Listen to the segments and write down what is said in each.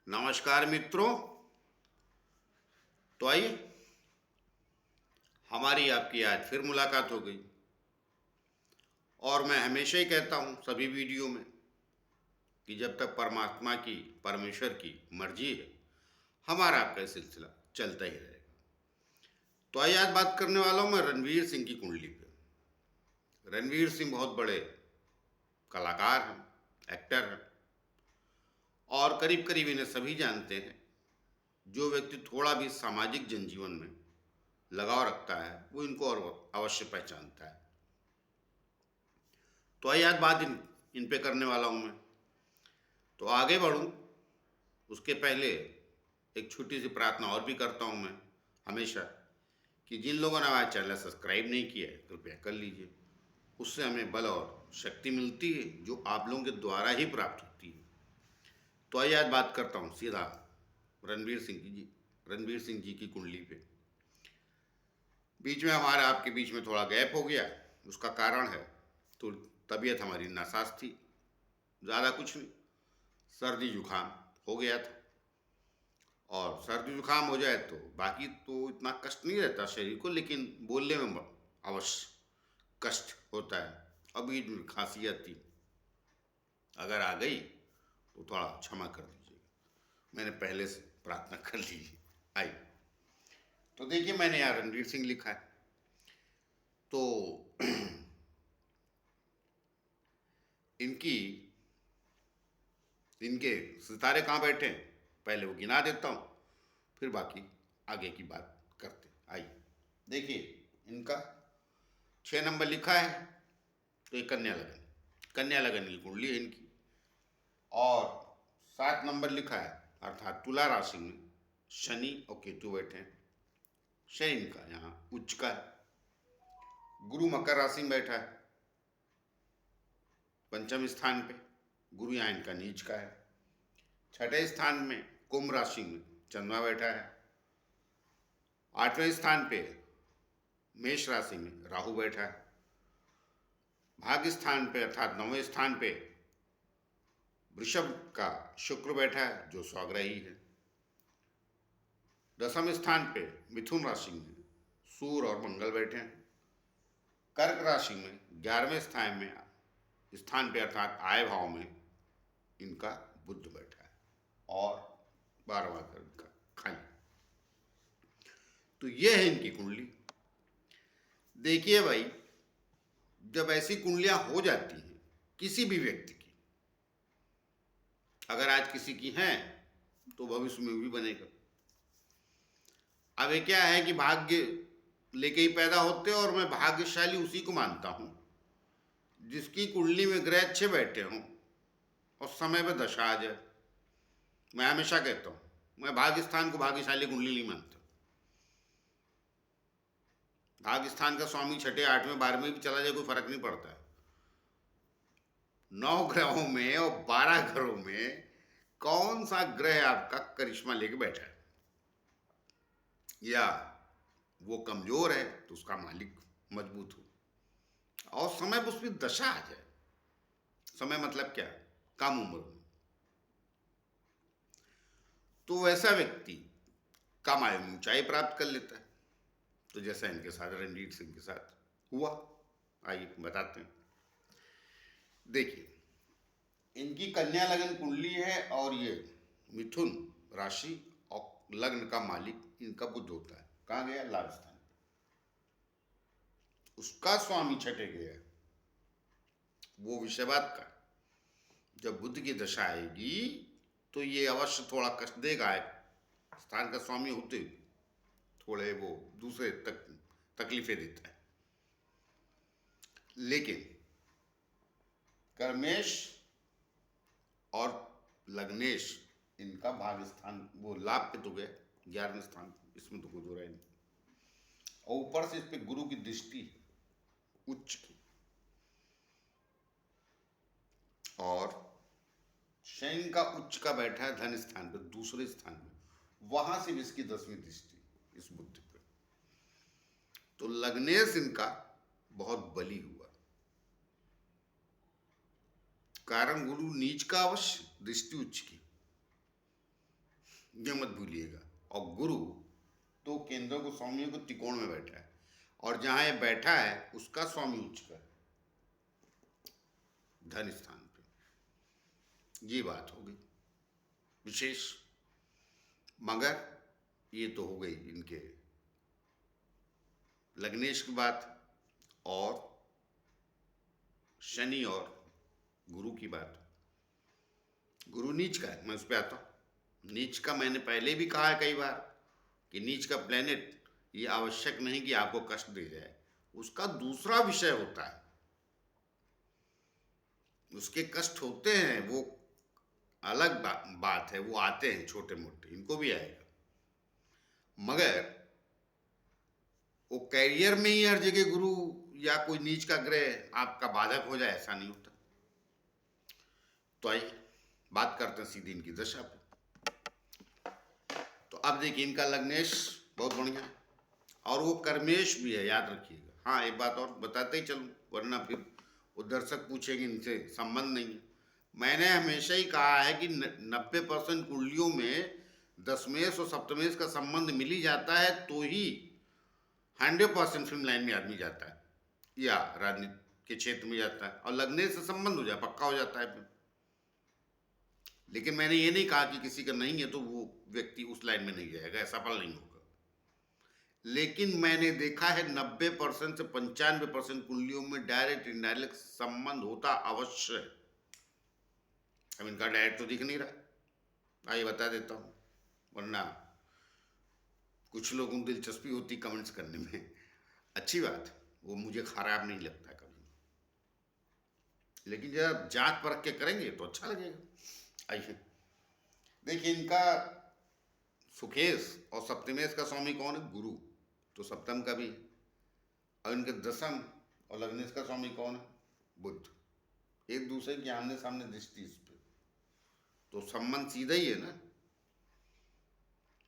नमस्कार मित्रों। तो आइए हमारी आपकी आज फिर मुलाकात हो गई। और मैं हमेशा ही कहता हूँ सभी वीडियो में कि जब तक परमात्मा की परमेश्वर की मर्जी है हमारा आपका सिलसिला चलता ही रहेगा। तो आइए आज बात करने वाला हूँ मैं रणवीर सिंह की कुंडली पे। रणवीर सिंह बहुत बड़े कलाकार हैं, एक्टर हैं और करीब करीब इन्हें सभी जानते हैं। जो व्यक्ति थोड़ा भी सामाजिक जनजीवन में लगाव रखता है वो इनको और अवश्य पहचानता है। तो आइए आज बात इन पे करने वाला हूँ मैं। तो आगे बढ़ूँ उसके पहले एक छोटी सी प्रार्थना और भी करता हूँ मैं हमेशा कि जिन लोगों ने हमारा चैनल सब्सक्राइब नहीं किया है कृपया कर लीजिए। उससे हमें बल और शक्ति मिलती है जो आप लोगों के द्वारा ही प्राप्त होती है। तो आइए आज बात करता हूँ सीधा रणवीर सिंह जी की कुंडली पे। बीच में हमारे आपके बीच में थोड़ा गैप हो गया, उसका कारण है तो तबीयत हमारी नासाज थी, ज़्यादा कुछ नहीं, सर्दी जुकाम हो गया था। और सर्दी जुकाम हो जाए तो बाकी तो इतना कष्ट नहीं रहता शरीर को, लेकिन बोलने में अवश्य कष्ट होता है। अभी खांसी आती अगर आ गई तो थोड़ा क्षमा कर दीजिएगा, मैंने पहले से प्रार्थना कर ली है। आई तो देखिए मैंने यहाँ रणवीर सिंह लिखा है। तो इनकी इनके सितारे कहाँ बैठे हैं पहले वो गिना देता हूँ, फिर बाकी आगे की बात करते। आइए देखिए इनका 6 नंबर लिखा है तो ये कन्या लगन की कुंडली है इनकी। और 7 नंबर लिखा है अर्थात तुला राशि में शनि और केतु बैठे हैं। शनि इनका यहाँ उच्च का है। गुरु मकर राशि में बैठा है पंचम स्थान पे, गुरु यहाँ इनका नीच का है। छठे स्थान में कुंभ राशि में चंद्रमा बैठा है। 8वें स्थान पे मेष राशि में राहु बैठा है। भाग्य स्थान पे अर्थात 9वें स्थान पे वृषभ का शुक्र बैठा है जो स्वग्रही है। 10वें स्थान पे मिथुन राशि में सूर्य और मंगल बैठे हैं। कर्क राशि में 11वें स्थान पे अर्थात आय भाव में इनका बुध बैठा है और 12वां घर इनका खाली। तो ये है इनकी कुंडली। देखिए भाई, जब ऐसी कुंडलियां हो जाती हैं किसी भी व्यक्ति की, अगर आज किसी की हैं तो भविष्य में भी बनेगा। अब ये क्या है कि भाग्य लेके ही पैदा होते हैं और मैं भाग्यशाली उसी को मानता हूं जिसकी कुंडली में ग्रह अच्छे बैठे हों और समय पे दशा आ जाए। मैं हमेशा कहता हूं मैं भाग्य स्थान को भाग्यशाली कुंडली नहीं मानता। भाग्य स्थान का स्वामी 6, 8वें 12वें भी चला जाए कोई फर्क नहीं पड़ता है। 9 ग्रहों में और 12 घरों में कौन सा ग्रह आपका करिश्मा लेके बैठा है, या वो कमजोर है तो उसका मालिक मजबूत हो और समय पर उसकी दशा आ जाए। समय मतलब क्या, कम उम्र में, तो वैसा व्यक्ति कम आयु में ऊंचाई प्राप्त कर लेता है। तो जैसा इनके साथ रणवीर सिंह के साथ हुआ, आइए बताते हैं। देखिए इनकी कन्या लगन कुंडली है और ये मिथुन राशि और लग्न का मालिक इनका बुध होता है। कहाँ गया, लाभ स्थान। उसका स्वामी छठे गया, वो विषय बात का। जब बुध की दशा आएगी तो ये अवश्य थोड़ा कष्ट देगा। स्थान का स्वामी होते थोड़े वो दूसरे तकलीफें देता है, लेकिन कर्मेश और लग्नेश इनका भाग्य स्थान वो लाभ पे तो गए 11वें स्थान, इसमें तो कोई दो राय नहीं। और ऊपर से इस पे गुरु की दृष्टि उच्च की, और शनि का उच्च का बैठा है धन स्थान पे दूसरे स्थान में, वहां से भी इसकी 10वीं दृष्टि इस बुद्धि पे। तो लग्नेश इनका बहुत बली हुआ। कारण गुरु नीच का अवश्य, दृष्टि उच्च की, ये मत भूलिएगा। और गुरु तो केंद्र को स्वामियों को त्रिकोण में बैठा है, और जहां ये बैठा है उसका स्वामी उच्च का धन स्थान पे। ये बात हो गई विशेष। मगर ये तो हो गई इनके लग्नेश की बात, और शनि और गुरु की बात। गुरु नीच का है, मैं उस पर आता हूँ। नीच का मैंने पहले भी कहा है कई बार कि नीच का प्लेनेट ये आवश्यक नहीं कि आपको कष्ट दे जाए, उसका दूसरा विषय होता है, उसके कष्ट होते हैं, वो अलग बात है, वो आते हैं छोटे मोटे, इनको भी आएगा। मगर वो कैरियर में ही हर जगह गुरु या कोई नीच का ग्रह आपका बाधक हो जाए, ऐसा नहीं होता। तो आइए बात करते हैं सीधी इनकी दशा पे। तो अब देखिए इनका लग्नेश बहुत बढ़िया है, और वो कर्मेश भी है, याद रखिएगा। हाँ, एक बात और बताते ही चलूँ, वरना फिर वो दर्शक पूछेंगे इनसे संबंध नहीं है। मैंने हमेशा ही कहा है कि 90% कुंडलियों में दशमेश और सप्तमेश का संबंध मिल ही जाता है तो ही 100% फिल्म लाइन में आदमी जाता है या राजनीति के क्षेत्र में जाता है, और लगने से संबंध हो जाए, पक्का हो जाता है फिर। लेकिन मैंने ये नहीं कहा कि किसी का नहीं है तो वो व्यक्ति उस लाइन में नहीं जाएगा, ऐसा फल नहीं होगा। लेकिन मैंने देखा है 90% से 95% कुंडलियों में डायरेक्ट इनडायरेक्ट संबंध होता अवश्य है। अब इनका डायरेक्ट तो दिख नहीं रहा, आइए बता देता हूँ, वरना कुछ लोगों को दिलचस्पी होती कमेंट्स करने में। अच्छी बात, वो मुझे खराब नहीं लगता कभी, लेकिन जब जांच परख के करेंगे तो अच्छा लगेगा। आइए देखिए, इनका सुखेश और सप्तमेश का स्वामी कौन है? गुरु, तो सप्तम का भी। और इनके दशम और लग्नेश का स्वामी कौन है? बुध। एक दूसरे की आमने सामने दृष्टि इस पे, तो संबंध सीधा ही है ना।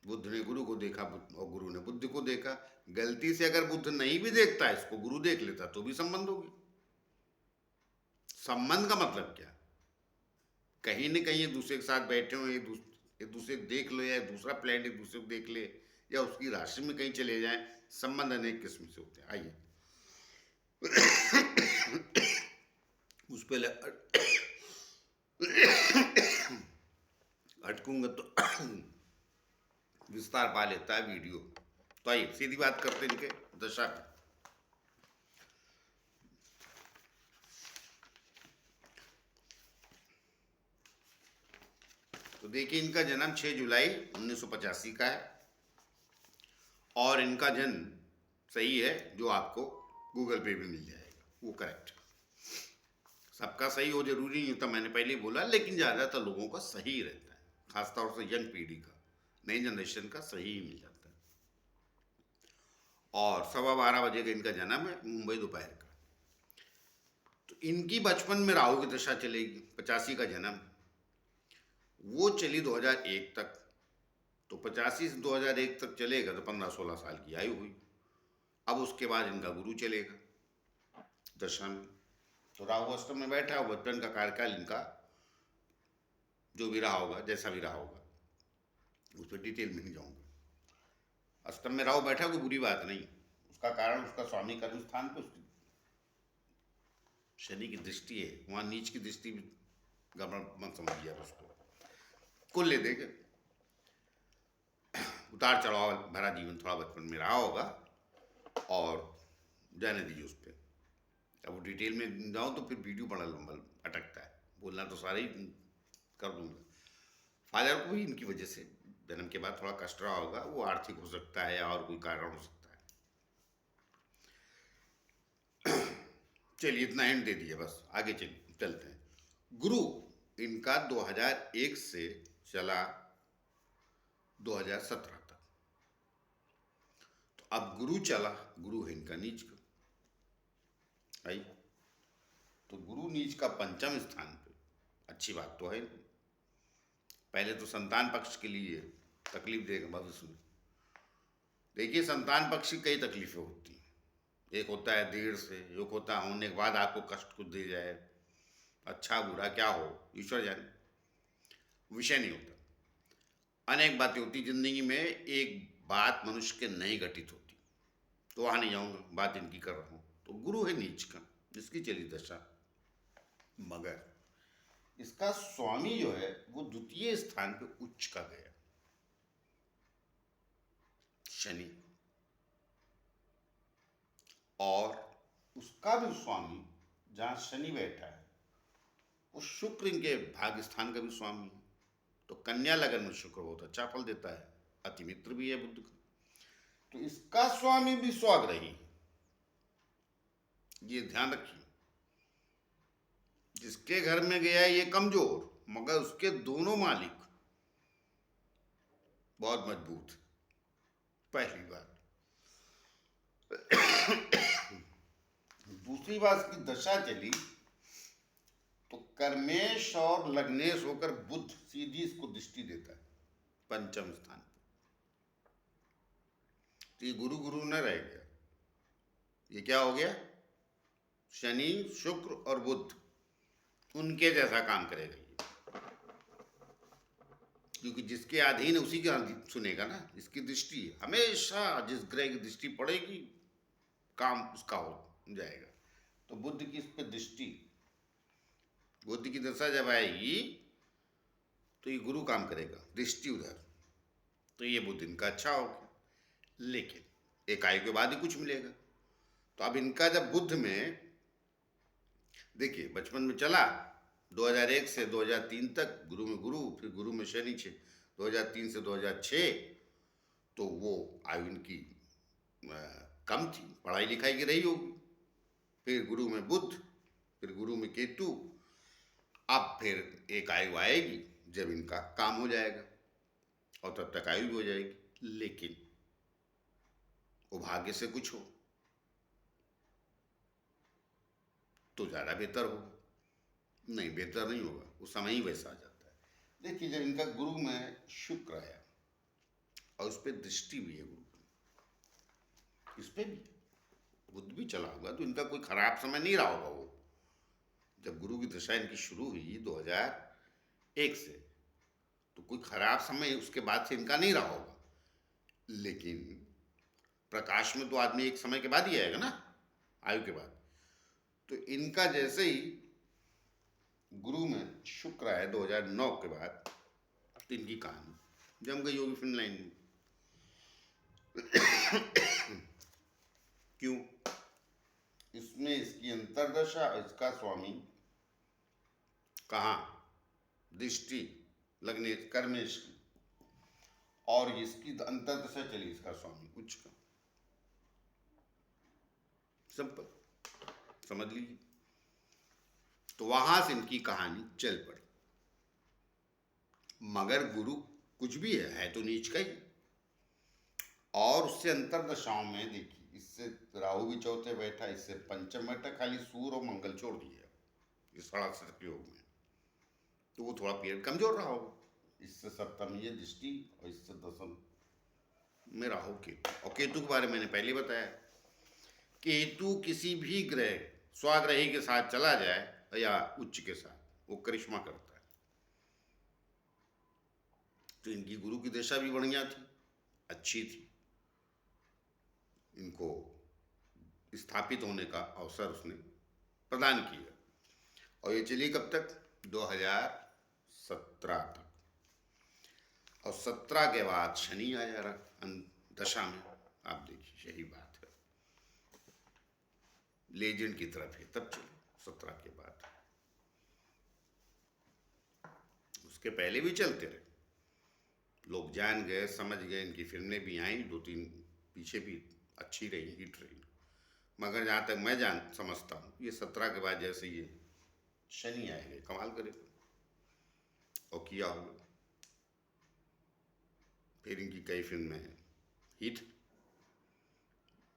बुद्ध ने गुरु को देखा और गुरु ने बुद्ध को देखा। गलती से अगर बुद्ध नहीं भी देखता, इसको गुरु देख लेता तो भी संबंध होगी। संबंध का मतलब क्या? कहीं न कहीं एक दूसरे के साथ बैठे हो, एक दूसरे को देख लो, या दूसरा प्लेनेट एक दूसरे को देख ले, या उसकी राशि में कहीं चले जाएं। संबंध अनेक किस्म से होते हैं। आइए उस पर अटकूंगा तो विस्तार पा लेता है वीडियो। तो आइए सीधी बात करते हैं इनके दशा की। तो देखिए, इनका जन्म 6 जुलाई 1985 का है, और इनका जन्म सही है, जो आपको गूगल पे भी मिल जाएगा, वो करेक्ट। सबका सही हो जरूरी नहीं होता, मैंने पहले ही बोला, लेकिन ज़्यादातर लोगों का सही रहता है, खासतौर से यंग पीढ़ी का, नई जनरेशन का सही ही मिल जाता है। और 12:15 बजे का इनका जन्म है, मुंबई दोपहर का। तो इनकी बचपन में राहु की दशा चलेगी, 85 का जन्म, वो चली 2001 तक। तो 85 से 2001 तक चलेगा तो 15-16 साल की आयु हुई। अब उसके बाद इनका गुरु चलेगा दशा में, तो राहु अष्टम में बैठा है। बचपन का कार्यकाल इनका जो भी रहा होगा, जैसा भी रहा होगा, उस पर डिटेल में नहीं जाऊंगा। अष्टम में राहु बैठा कोई बुरी बात नहीं, उसका कारण उसका स्वामी कर्म स्थान पर उसकी शनि की दृष्टि है, वहाँ नीच की दृष्टि भी गड़बड़ मत समझिए उसको। कुल ले देंगे, उतार चढ़ाव भरा जीवन थोड़ा बचपन में रहा होगा, और जाने दीजिए उस पर। अब वो डिटेल में जाऊँ तो फिर वीडियो बड़ा लंबा अटकता है, बोलना तो सारे ही कर दूंगा। फादर को भी इनकी वजह से जन्म के बाद थोड़ा कष्ट रहा होगा, वो आर्थिक हो सकता है या और कोई कारण हो सकता है। चलिए इतना हिंट दे दिया, बस आगे चलते हैं। गुरु इनका 2001 से चला 2017 तक। तो अब गुरु चला, गुरु है इनका नीच का। आई तो गुरु नीच का पंचम स्थान पे, अच्छी बात तो है। पहले तो संतान पक्ष के लिए तकलीफ देगा भविष्य में। देखिए, संतान पक्ष की कई तकलीफें होती हैं। एक होता है देर से, एक होता है होने के बाद आपको कष्ट कुछ दे जाए, अच्छा बुरा क्या हो ईश्वर जाने, विषय नहीं होता। अनेक बातें होती जिंदगी में, एक बात मनुष्य के नहीं घटित होती, तो वहां नहीं जाऊंगा, बात इनकी कर रहा हूं। तो गुरु है नीच का, जिसकी चली दशा, मगर इसका स्वामी जो है वो द्वितीय स्थान पे उच्च का गया, शनि। और उसका भी स्वामी जहां शनि बैठा है वो शुक्र, इनके भाग्य स्थान का भी स्वामी है। तो कन्या लगन में शुक्र बहुत अच्छा फल देता है, अति मित्र भी है बुद्ध का। तो इसका स्वामी भी स्वाग्रही है, ये ध्यान रखिए। जिसके घर में गया ये कमजोर, मगर उसके दोनों मालिक बहुत मजबूत। पहली बात। दूसरी बात, की दशा चली तो कर्मेश और लग्नेश होकर बुद्ध सीधी इसको दृष्टि देता है पंचम स्थान पे। तो ये गुरु गुरु न रह गया, ये क्या हो गया? शनि, शुक्र और बुद्ध, उनके जैसा काम करेगा ये, क्योंकि जिसके अधीन है उसी का सुनेगा ना। इसकी दृष्टि हमेशा, जिस ग्रह की दृष्टि पड़ेगी काम उसका हो जाएगा। तो बुद्ध की इस पे दृष्टि, बुद्ध की दशा जब आएगी तो ये गुरु काम करेगा, दृष्टि उधर, तो ये बुद्ध इनका अच्छा होगा। लेकिन एक आयु के बाद ही कुछ मिलेगा। तो अब इनका जब बुद्ध में, देखिए बचपन में चला 2001 से 2003 तक गुरु में गुरु, फिर गुरु में शनि 2003 से 2006, तो वो आयु इनकी कम थी, पढ़ाई लिखाई की रही होगी। फिर गुरु में बुद्ध, फिर गुरु में केतु। अब फिर एक आयु आएगी जब इनका काम हो जाएगा, और तब तक आयु भी हो जाएगी। लेकिन वो भाग्य से कुछ हो तो ज़्यादा बेहतर होगा, नहीं बेहतर नहीं होगा, वो समय ही वैसा आ जाता है। देखिए जब इनका गुरु में शुक्र आया और उस पर दृष्टि भी है गुरु की, इस पर भी बुद्ध भी चला होगा, तो इनका कोई खराब समय नहीं रहा होगा। वो जब गुरु की दशा इनकी शुरू हुई 2001 से, तो कोई खराब समय उसके बाद से इनका नहीं रहा होगा। लेकिन प्रकाश में तो आदमी एक समय के बाद ही आएगा ना, आयु के बाद। तो इनका जैसे ही गुरु में शुक्र आया 2009 के बाद, तो इनकी कहानी जम गई होगी फिल्म लाइन में। क्यों? इसमें इसकी अंतरदशा, इसका स्वामी कहाँ? दृष्टि लगने कर्मेश की, और इसकी अंतरदशा चली इसका स्वामी उच्च का। सिंपल समझ लीजिए। तो वहां से इनकी कहानी चल पड़ी। मगर गुरु कुछ भी है तो नीच का ही। और उससे अंतरदशाओं में देखिए, इससे राहु भी चौथे बैठा, इससे पंचम बैठा, खाली सूर्य और मंगल छोड़ दिया इस षडाक्षर योग में, तो वो थोड़ा पीरियड कमजोर रहा होगा। इससे सप्तम ये दृष्टि, और इससे दसम में राहु केतु। और केतु के बारे में मैंने पहले बताया, केतु किसी भी ग्रह स्वाग्रही के साथ चला जाए या उच्च के साथ, वो करिश्मा करता है। तो इनकी गुरु की दशा भी बढ़िया थी, अच्छी थी, इनको स्थापित होने का अवसर उसने प्रदान किया। और ये चली कब तक? 2017 तक। और 17 के बाद शनि आया दशा में। आप देखिए, यही बात है, लेजेंड की तरफ है। तब चलो 17 के बाद, उसके पहले भी चलते रहे, लोग जान गए, समझ गए, इनकी फिल्में भी आई, 2-3 पीछे भी अच्छी रही, हिट रही। मगर जहाँ तक मैं समझता हूँ, ये 17 के बाद जैसे ये शनि आएंगे, कमाल करेगा। और किया होगा। फिर इनकी कई फिल्में हिट,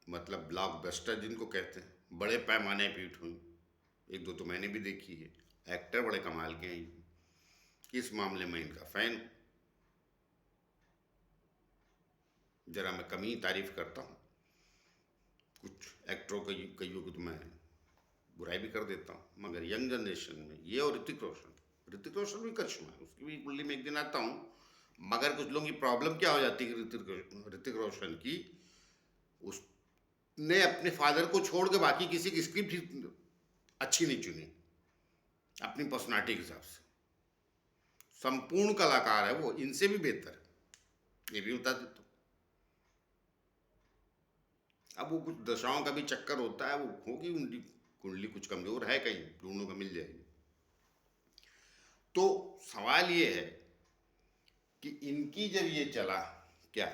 मतलब ब्लॉकबस्टर जिनको कहते हैं, बड़े पैमाने पे हिट हुई। 1-2 तो मैंने भी देखी है। एक्टर बड़े कमाल के हैं, इस मामले में इनका फैन। जरा मैं कम ही तारीफ करता हूँ, कुछ एक्टरों कईयों को तो मैं बुराई भी कर देता हूँ। मगर यंग जनरेशन में ये, और ऋतिक रोशन भी करिश्मा है, उसकी भी कुंडली में एक दिन आता हूँ, मगर कुछ लोगों की प्रॉब्लम क्या हो जाती है ऋतिक रोशन की, उसने अपने फादर को छोड़ के बाकी किसी की स्क्रिप्ट अच्छी नहीं चुनी अपनी पर्सनालिटी के हिसाब से। संपूर्ण कलाकार है वो, इनसे भी बेहतर है, ये भी बता देता हूँ। अब वो कुछ दशाओं का भी चक्कर होता है, वो होगी उनकी कुंडली कुछ कमजोर है, कहीं ढूंढो का मिल जाएगी। तो सवाल ये है कि इनकी जब ये चला क्या,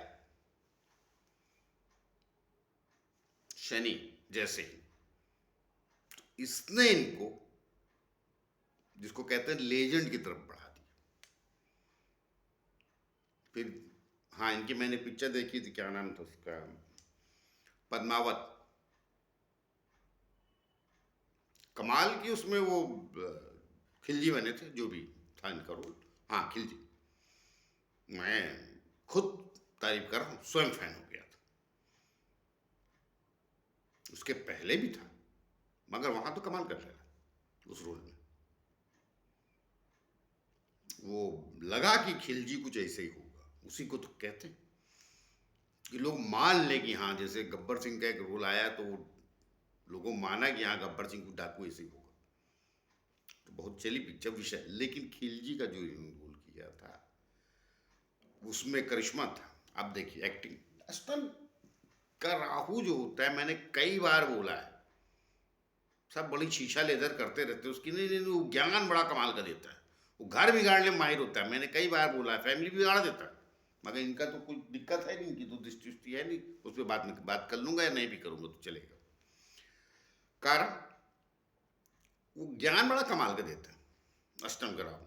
शनि जैसे ही, इसने इनको जिसको कहते हैं लेजेंड की तरफ बढ़ा दिया। फिर हाँ, इनकी मैंने पिक्चर देखी थी, क्या नाम था उसका, पद्मावत, कमाल की उसमें वो खिलजी बने थे, जो भी था इनका रोल। हाँ खिलजी, मैं खुद तारीफ कर रहा हूँ, स्वयं फैन हो गया था। उसके पहले भी था, मगर वहां तो कमाल कर रहा उस रोल में। वो लगा कि खिलजी कुछ ऐसे ही होगा, उसी को तो कहते हैं कि लोग मान ले कि हाँ, जैसे गब्बर सिंह का एक रोल आया तो लोगों माना कि हाँ गब्बर सिंह को डाकू ऐसे ही होगा, तो बहुत चली पिक्चर विषय। लेकिन खिलजी का जो रोल किया था उसमें करिश्मा था। अब देखिए एक्टिंग, असलन का राहु जो होता है, मैंने कई बार बोला है, सब बड़ी शीशा लेदर करते रहते हैं उसकी, नहीं नहीं नहीं, वो ज्ञान बड़ा कमाल का देता है, वो घर बिगाड़ने में माहिर होता है। मैंने कई बार बोला है, फैमिली बिगाड़ देता है, मगर इनका तो कोई दिक्कत है नहीं, इनकी तो दृष्टि उष्टि है नहीं, उस पर बाद में बात कर लूंगा, या नहीं भी करूंगा तो चलेगा। कारण वो ज्ञान बड़ा कमाल का देता है अष्टम का राहु,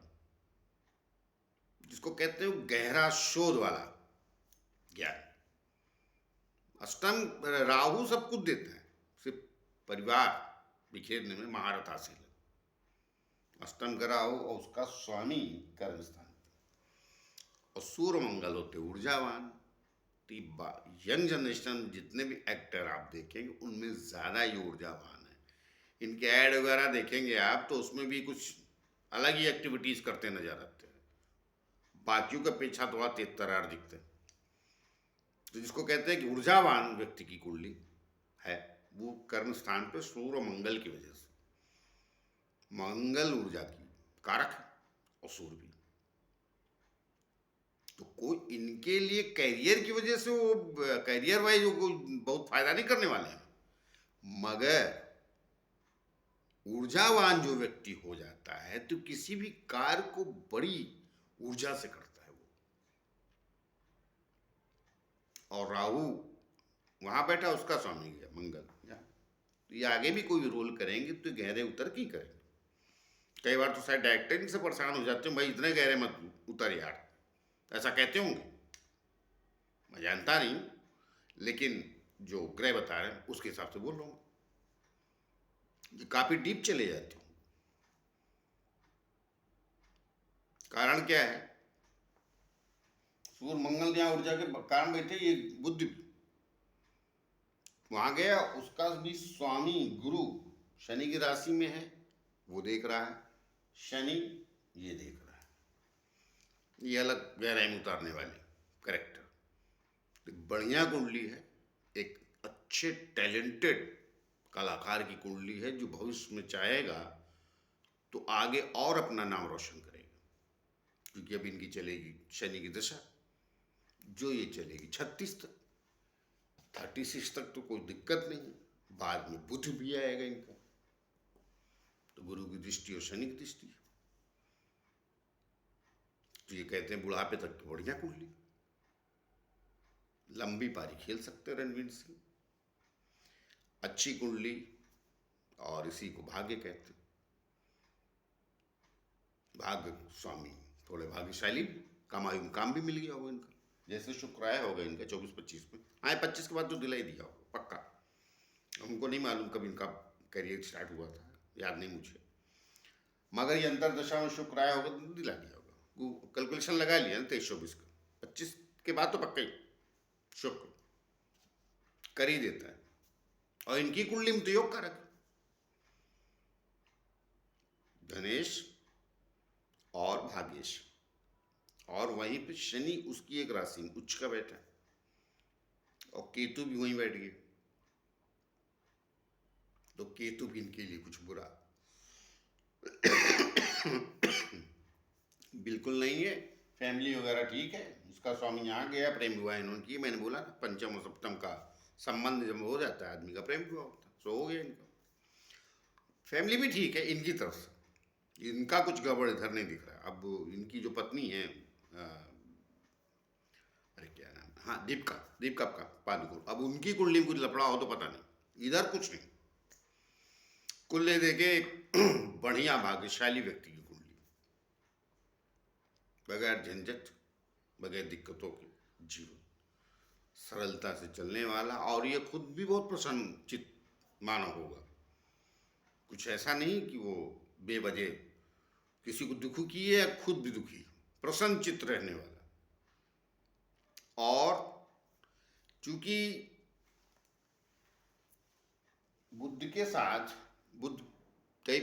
जिसको कहते हैं गहरा शोध वाला ज्ञान। अष्टम राहु सब कुछ देता है, सिर्फ परिवार बिखेरने में महारत हासिल है। अष्टम का राहु और उसका स्वामी कर्म स्थान, और सूर्य मंगल होते ऊर्जावान। यंग जनरेशन जितने भी एक्टर आप देखेंगे उनमें ज़्यादा ही ऊर्जावान है। इनके ऐड वगैरह देखेंगे आप तो उसमें भी कुछ अलग ही एक्टिविटीज़ करते नजर आते हैं, बाकियों का पीछा थोड़ा तेज तरार दिखते हैं। तो जिसको कहते हैं कि ऊर्जावान व्यक्ति की कुंडली है, वो कर्म स्थान पे सूर्य मंगल की वजह से, मंगल ऊर्जा की कारक है और सूर्य भी। तो कोई इनके लिए कैरियर की वजह से वो कैरियर वाइज वो बहुत फायदा नहीं करने वाले हैं, मगर ऊर्जावान जो व्यक्ति हो जाता है तो किसी भी कार्य को बड़ी ऊर्जा से करता है वो। और राहु वहां बैठा, उसका स्वामी गया मंगल, तो ये आगे भी कोई रोल करेंगे तो गहरे उतर की करेंगे। कई बार तो शायद डायरेक्टर से परेशान हो जाते हैं, भाई इतने गहरे मत उतर यार, ऐसा कहते होंगे, मैं जानता नहीं, लेकिन जो ग्रह बता रहे हैं उसके हिसाब से बोल रहा हूँ, ये काफी डीप चले जाते हो। कारण क्या है, सूर्य मंगल जहां ऊर्जा के कारण बैठे, ये बुद्धि वहां गया, उसका भी स्वामी गुरु शनि की राशि में है, वो देख रहा है, शनि ये देख रहा है, ये अलग गहराई में उतारने वाले करेक्टर। एक बढ़िया कुंडली है, एक अच्छे टैलेंटेड कलाकार की कुंडली है, जो भविष्य में चाहेगा तो आगे और अपना नाम रोशन करेगा। क्योंकि अब इनकी चलेगी शनि की दशा, जो ये चलेगी 36 तक, 36 तक तो कोई दिक्कत नहीं है, बाद में बुध भी आएगा इनका, तो गुरु की दृष्टि और शनि की दृष्टि, तो ये कहते हैं बुढ़ापे तक तो बढ़िया कुंडली, लंबी पारी खेल सकते हैं रणवीर सिंह, अच्छी कुंडली, और इसी को भाग्य कहते हैं। भाग्य स्वामी थोड़े भाग्यशाली, काम आयु में काम भी मिल गया होगा इनका, जैसे शुक्र आया होगा इनका 24-25 में, हाँ 25 के बाद तो दिलाई दिया होगा पक्का। हमको नहीं मालूम कब इनका करियर स्टार्ट हुआ था, याद नहीं मुझे, मगर ये अंतर दशा में शुक्र आया होगा तो दिला दिया होगा, कैलकुलेशन लगा लिया ना 23-24 का, 25 के बाद तो पक्का ही शुक्र कर ही देता है। और इनकी कुंडली में तो योग कारक धनेश और भाग्येश, और वहीं पे शनि उसकी एक राशि में उच्च का बैठा है, और केतु भी वहीं बैठ गए। तो केतु भी इनके लिए कुछ बुरा बिल्कुल नहीं है। फैमिली वगैरह ठीक है, उसका स्वामी यहाँ गया, प्रेम विवाह इन्होंने की। मैंने बोला ना, पंचम और सप्तम का संबंध जब हो जाता है आदमी का, प्रेम विवाह होता है, सो हो गया इनका। फैमिली भी ठीक है इनकी तरफ से, इनका कुछ गड़बड़ इधर नहीं दिख रहा। अब इनकी जो पत्नी है, अरे क्या नाम, हाँ, दीपिका, दीपिका का पादुकोण, अब उनकी कुंडली में कुछ लफड़ा हो तो पता नहीं, इधर कुछ नहीं। कुल देखे बढ़िया भाग्यशाली व्यक्ति की कुंडली, बगैर झंझट, बगैर दिक्कतों के जीवन, सरलता से चलने वाला, और ये खुद भी बहुत प्रसन्न चित्त मानव होगा। कुछ ऐसा नहीं कि वो बेवजह किसी को दुखी किए या खुद भी दुखी, प्रसन्न चित्त रहने वाला। और चूंकि बुध के साथ, बुध कई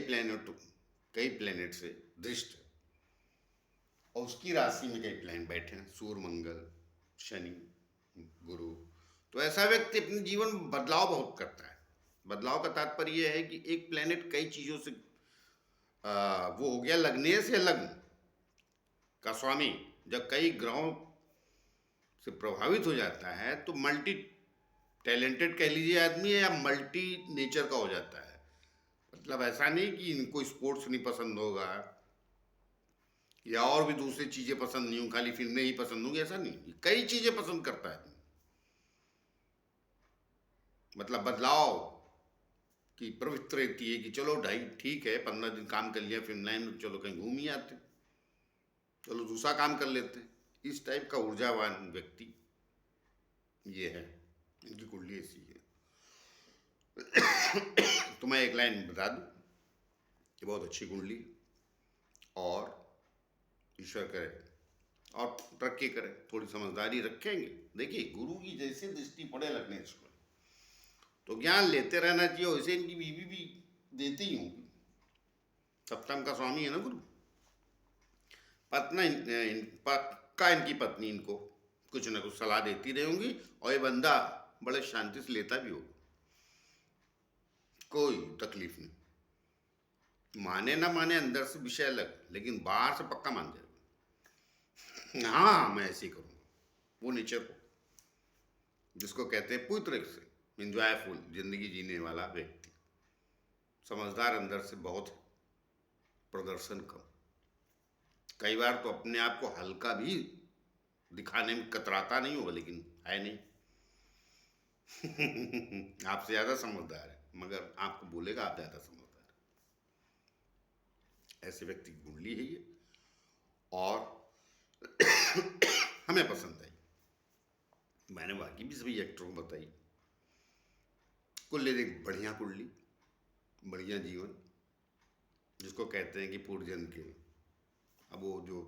प्लेनेट से दृष्ट है, और उसकी राशि में कई प्लेनेट बैठे हैं, सूर्य, मंगल, शनि, गुरु। तो ऐसा व्यक्ति अपने जीवन में बदलाव बहुत करता है। बदलाव का तात्पर्य यह है कि एक प्लेनेट कई चीजों से वो हो गया, लग्नेश या लग्न का स्वामी जब कई ग्रहों से प्रभावित हो जाता है तो मल्टी टैलेंटेड कह लीजिए आदमी है, या मल्टी नेचर का हो जाता है। मतलब ऐसा नहीं कि इनको स्पोर्ट्स नहीं पसंद होगा या और भी दूसरी चीजें पसंद नहीं होंगी, खाली फिल्में ही पसंद होंगी, ऐसा नहीं, कई चीजें पसंद करता है। मतलब बदलाव की प्रवृत्ति रहती है कि चलो ढाई ठीक है, 15 दिन काम कर लिया फिल्म लाइन में, चलो कहीं घूम ही आते, चलो दूसरा काम कर लेते। इस टाइप का ऊर्जावान व्यक्ति ये है, इनकी कुंडली ऐसी है। तो मैं एक लाइन बता दूं, ये बहुत अच्छी कुंडली, और ईश्वर करे और तरक्की करे, थोड़ी समझदारी रखेंगे। देखिए गुरु की जैसे दृष्टि पड़े लगने इसको, तो ज्ञान लेते रहना चाहिए। वैसे इनकी बीवी भी देती ही होंगी, सप्तम का स्वामी है ना गुरु, पक्का इनकी पत्नी इनको कुछ ना कुछ सलाह देती रही होंगी, और ये बंदा बड़े शांति से लेता भी होगा, कोई तकलीफ नहीं। माने ना माने अंदर से विषय अलग, लेकिन बाहर से पक्का मान जाएगा, हाँ मैं ऐसे ही करूँगा। वो नेचर को जिसको कहते हैं पूरी तरह से इंजॉयफुल जिंदगी जीने वाला व्यक्ति, समझदार अंदर से बहुत, प्रदर्शन कम, कई बार तो अपने आप को हल्का भी दिखाने में कतराता नहीं होगा, लेकिन है नहीं। आपसे ज्यादा समझदार है, मगर आपको बोलेगा आप ज्यादा समझदार है। ऐसे व्यक्ति की कुंडली है ये, और हमें पसंद आई। मैंने बाकी भी सभी एक्टरों को बताई। कुल एक बढ़िया कुंडली, बढ़िया जीवन, जिसको कहते हैं कि पूर्वजन्म के, अब वो जो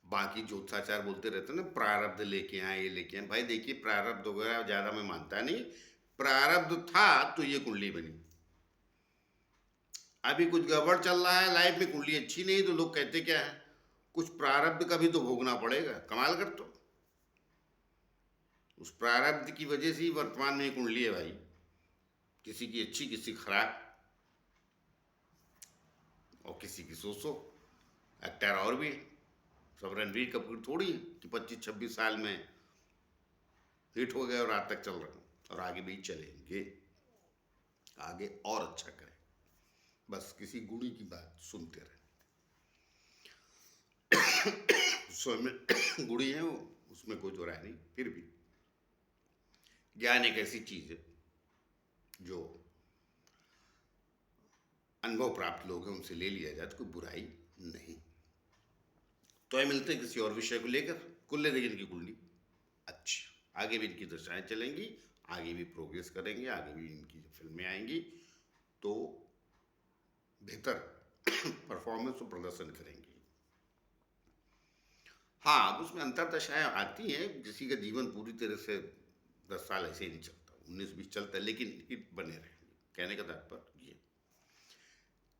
बाकी ज्योतिषाचार बोलते रहते हैं ना, प्रारब्ध लेके आए, ये लेके आए, भाई देखिए प्रारब्ध वगैरह ज्यादा मैं मानता नहीं। प्रारब्ध था तो ये कुंडली बनी। अभी कुछ गड़बड़ चल रहा है लाइफ में, कुंडली अच्छी नहीं, तो लोग कहते क्या है, कुछ प्रारब्ध का भी तो भोगना पड़ेगा, कमाल कर। तो उस प्रारब्ध की वजह से ही वर्तमान में कुंडली है भाई, किसी की अच्छी, किसी खराब, और किसी की सो एक्टर और भी। सब रणबीर कपूर थोड़ी है कि 25-26 साल में हिट हो गए और आज तक चल रहे हैं, और आगे भी चलेंगे, आगे और अच्छा करें, बस किसी गुणी की बात सुनते रहे। स्वयं गुणी है वो, उसमें कोई दो राय नहीं। फिर भी ज्ञान एक ऐसी चीज है जो अनुभव प्राप्त लोग हैं उनसे ले लिया जाए तो कोई बुराई नहीं। तो ये मिलते हैं किसी और विषय को लेकर। कुल देखिए इनकी कुंडली अच्छी, आगे भी इनकी दशाएं चलेंगी, आगे भी प्रोग्रेस करेंगे, आगे भी इनकी फिल्में आएंगी तो बेहतर परफॉर्मेंस और प्रदर्शन करेंगे। हाँ, अब उसमें अंतरदशाएं आती हैं, किसी का जीवन पूरी तरह से 10 साल ऐसे ही नहीं चलता, 19-20 चलता है, लेकिन हिट बने रहेंगे, कहने का तात्पर्य ये।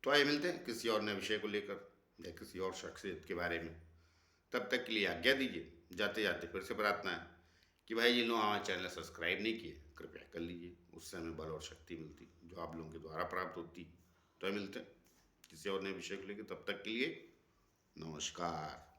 तो आइए मिलते हैं किसी और नए विषय को लेकर, या किसी और शख्सियत के बारे में तब तक के लिए आज्ञा दीजिए। जाते जाते फिर से प्रार्थना है कि भाई जिन लोगों हमारा चैनल सब्सक्राइब नहीं किए कृपया कर लीजिए, उससे हमें बल और शक्ति मिलती जो आप लोगों के द्वारा प्राप्त होती। तो मिलते हैं किसी और नए विषय को लेकर, तब तक के लिए नमस्कार।